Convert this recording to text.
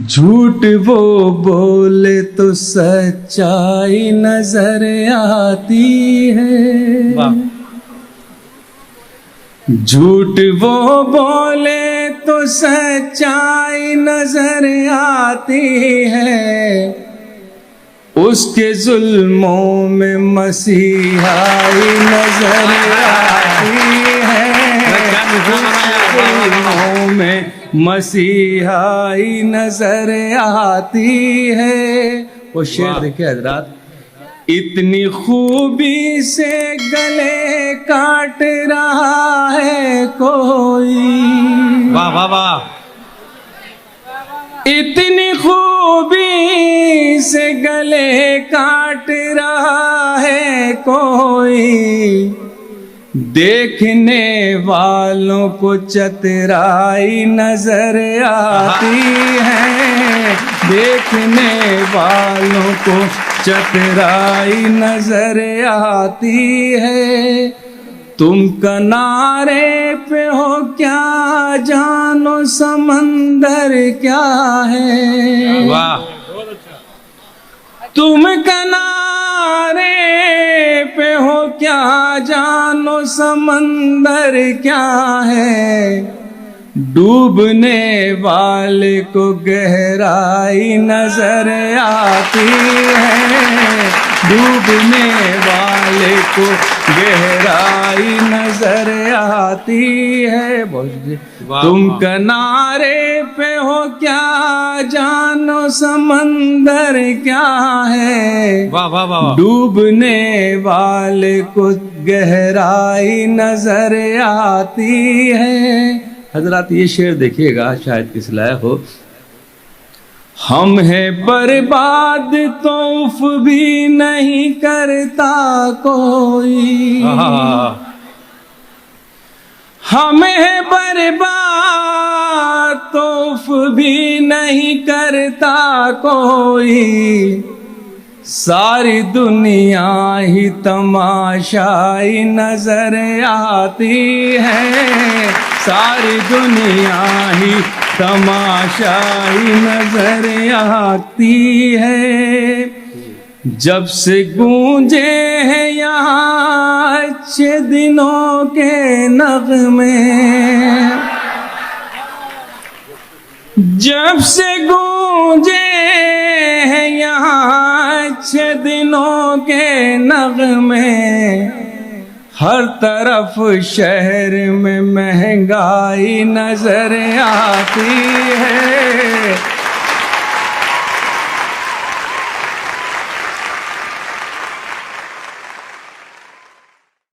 झूठ वो बोले तो सच्चाई नजर आती है। झूठ वो बोले तो सच्चाई नजर आती है। उसके जुल्मों में मसीहाई नजर आती है। जुल्मों में मसीहाई नजर आती है। वो शेर देखिए हजरात, इतनी खूबी से गले काट रहा है कोई। वाह वाह वाह। इतनी खूबी से गले काट रहा है कोई। देखने वालों को चतुराई नजर आती है। देखने वालों को चतुराई नजर आती है। तुम किनारे पे हो क्या जानो समंदर क्या है। वाह। तुम किनारे पे हो क्या जानो समंदर क्या है। डूबने वाले को गहराई नजर आती है। डूबने वाले को गहराई नजर आती है। तुम किनारे पे हो क्या जानो समंदर क्या है। वाह वाह वाह। डूबने वाले को गहराई नजर आती है। हजरात ये शेर देखिएगा, शायद किस लायक हो। हम हैं बर्बाद तो उफ भी नहीं करता कोई। हम हैं बर्बाद तो उफ भी नहीं करता कोई। सारी दुनिया ही तमाशाई नजर आती है। सारी दुनिया ही तमाशाई नजर आती है। जब से गूंजे हैं यहाँ अच्छे दिनों के नगमे। जब से गूंजे हैं यहाँ अच्छे दिनों के नगमे। हर तरफ शहर में महंगाई नजर आती है।